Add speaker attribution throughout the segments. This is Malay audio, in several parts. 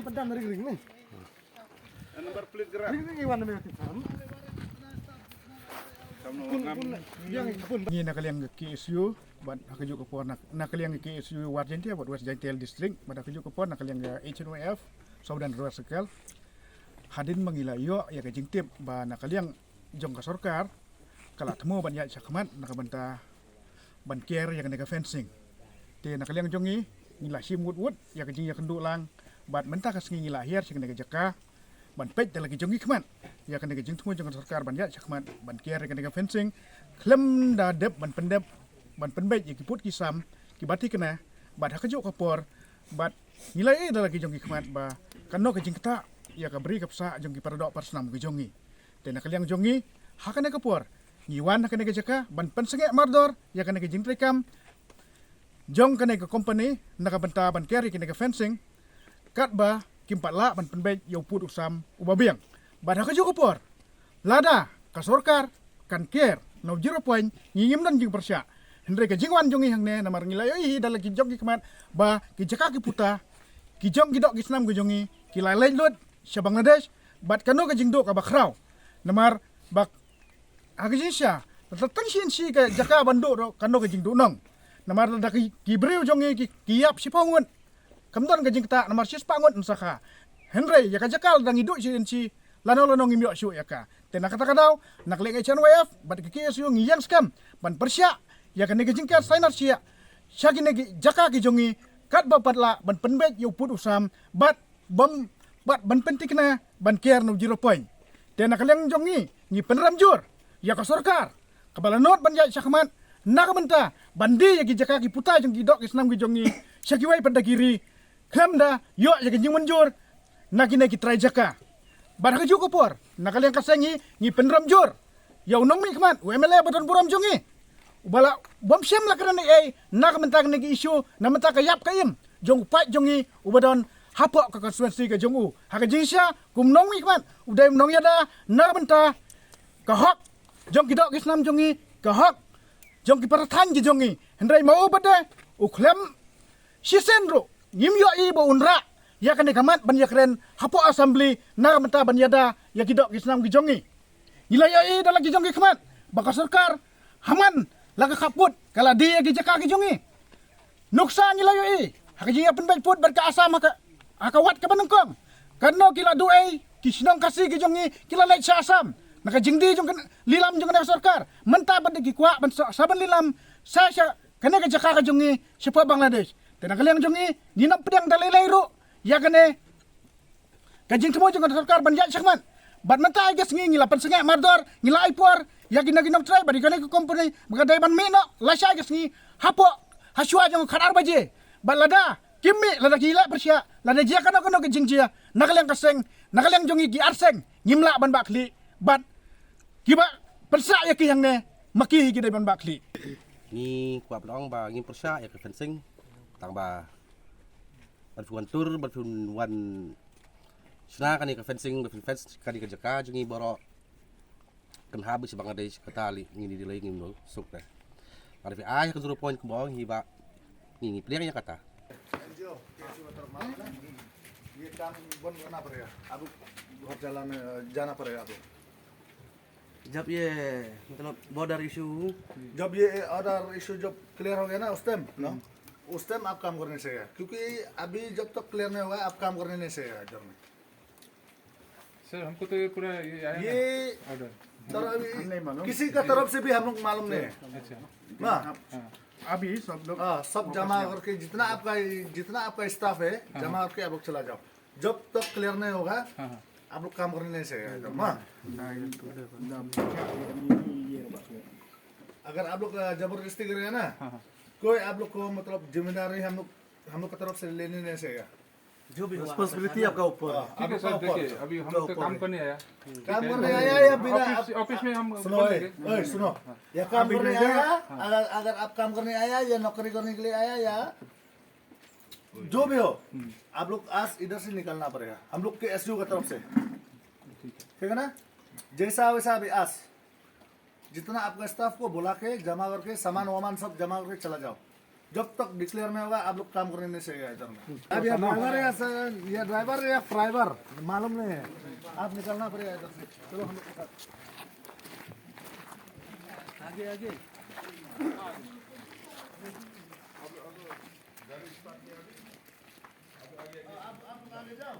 Speaker 1: Pendam dari ring nih.
Speaker 2: Nomor plate gerak.
Speaker 1: Ring iwan na meron tam.
Speaker 3: Ni nakaliang KSU bat nakajuk ko nakaliang KSU Warjentia bat West Jaintial District bat nakajuk ko nakaliang HNOF Saudan Ruar Sekal hadin mangila yo ya kajing tip ba nakaliang jong ka sarkar kala temu ban ya sakmat nakabanta ban care ya kanega fencing te nakaliang jongi ngila simut wut ya kajing ya kenduk lang bat mentah kas ngila hiar sing kanega jaka ban pej lagi jongi kman ya kan jeng temu jeng sarkar ban ya sakman ban kiar kan fencing klem da dep ban pendep ban penbej ya kiput kisam kibati kena bat hakajo kapor bat nilai lagi jongi kman ba kanno ke jeng keta ya ka beri kapsa jongi paradok parsnam ke jongi dan kaliang jongi hakane kapor ngiwan hakane ke jaka ban pensenge mardor ya kan jeng trekam jong kan ke company nakabenta ban kiar kan fencing kat ba kimpat la ban penbej ya put usam ubabiang badah ka por lada ka sorkar kan care no 0 point ngingim dan jing persya hendre ka jingwan jongi hangne namar ngilay oi dal ki jong ki kmat ba ki jaka ki puta ki jong ki dok ki snam ki jongi ki lalai lut sya Bangladesh bat kano ka jingdo ka bakraw namar bak agisya tatang sien si ka jaka bando ro kano ka jingdo nong namar da ki breu jongi ki yap si pangun kamdan ka jingta namar sis pangun saka hendre ya ka jakal dang iduk si lano ngimyo syu yaka tena kata daw nakling HNWF bat ke KSU ngiyang skam ban persya ya kan ngejingkat sainar sia syagi negi jaka ki jongi kat bapat la ban penbej yu put usam bat ban pentikna ban kiar no 0 point tena kaleng jongi ni penramjur ya ka sarkar kabala not ban ya syakman nakamenta bandi ya ki jaka ki puta jongi dok ki snam ki jongi syagi wai pada kiri kamda yo ya ki jing manjur nakine ki try jaka badah ka juko por nakaliang kasengi ni penramjur ya unong mi kman UMLA badan buram jongi ubala bom syam la karana nak mentang negi isu na mentang kayap kayim jong pat jongi ubadon hapok ka konstituensi ka jongu haka jisya kum nong mi kman udai nong yada nak mentang ka hak jong kidok kisnam jongi ka hak jong ki paratan jongi hendrai mau bade uklem sisenro ngimyo ibo unra ya kan dikamat ban ya keren hapo assembly na menta ban yada ya kidok kisnam ki jongi nilayai dalam ki jongi kamat baka sarkar haman laga kaput kala dia ki jaka ki jongi nuksa nilayai hakaji apen baik put berka asam haka wat ka banengkong kanno kila duai kisnong kasih ki jongi kila lai sa asam naka jingdi jong lilam jong na sarkar menta ban ki kwa ban saban lilam sa kana ka jaka ka jongi siapa Bangladesh tenang kaliang jongi dinam pedang dalai ro ya kene kajing temo jong sarkar ban ya sakman bat menta agas ngi lapan sengek mardor ngila ipor ya gina try bari kene ko company magadai ban mino lasya agas ngi hapo haswa jong khadar baje balada kimmi lada gila persya lada jia kana ke jingjia nakaliang kaseng nakaliang jongi gi arseng ngimla ban bakli bat kiba persa ya ki yang ne maki gi dai ban bakli
Speaker 4: ni kuap long ba ngim persa ya ke fencing tang ba ban tur ban wan sna kan ke fencing ban fence kan ke jaka jungi boro kan habis Bangladesh katali ngini dilay ngim suk teh pada ai ke 0 point ke bawah hiba ni player nya kata
Speaker 1: NGO KSU termal ये काम बंद करना पड़ेगा अब घर जाना पड़ेगा अब
Speaker 5: जब ये मतलब बॉर्डर इशू
Speaker 1: जब ये ऑर्डर इशू जब क्लियर हो गया ना उस टाइम आप काम करने से है क्योंकि अभी जब तक क्लियर नहीं होगा आप काम करने नहीं से है इधर में
Speaker 2: सर हमको तो ये पूरा
Speaker 1: ये तर अभी किसी का तरफ से भी हम लोग मालूम नहीं है
Speaker 2: अच्छा
Speaker 1: ना
Speaker 3: अभी सब लोग
Speaker 1: सब जमा करके जितना आपका स्टाफ है जमा करके आप लोग चला जाओ जब तक क्लियर नहीं होगा आप लोग काम करने नहीं से है इधर में अगर आप लोग जबरदस्ती करेंगे ना कोई आप लोग को मतलब जिम्मेदारी हम लोग की तरफ से लेने नहीं से
Speaker 5: जो भी रिस्पांसिबिलिटी आपका ऊपर
Speaker 2: ठीक है सर देखिए अभी हम तो काम करने आया
Speaker 1: या बिना
Speaker 2: ऑफिस में हम
Speaker 1: सुनो या काम करने आया अगर आप काम करने आया या नौकरी करने के लिए आया या जो भी हो आप लोग आज इधर से निकलना पड़ेगा हम लोग के एसयू की तरफ से ठीक है ना जैसा वैसा अभी आज जितना आपका स्टाफ को बुला के जमा करके सामान वामान सब जमा करके चला जाओ। जब तक डिक्लेयर में होगा आप लोग काम करने नहीं सकेगा इधर में। अब ये ड्राइवर या ये ड्राइवर या ड्राइवर मालूम नहीं है, आप निकलना पड़ेगा इधर से। चलो हम लोग के साथ।
Speaker 5: आगे आगे
Speaker 1: आप आगे जाओ।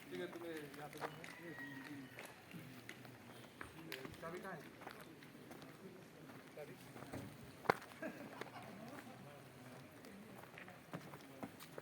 Speaker 2: ठीक है, तुम्हें यहाँ पे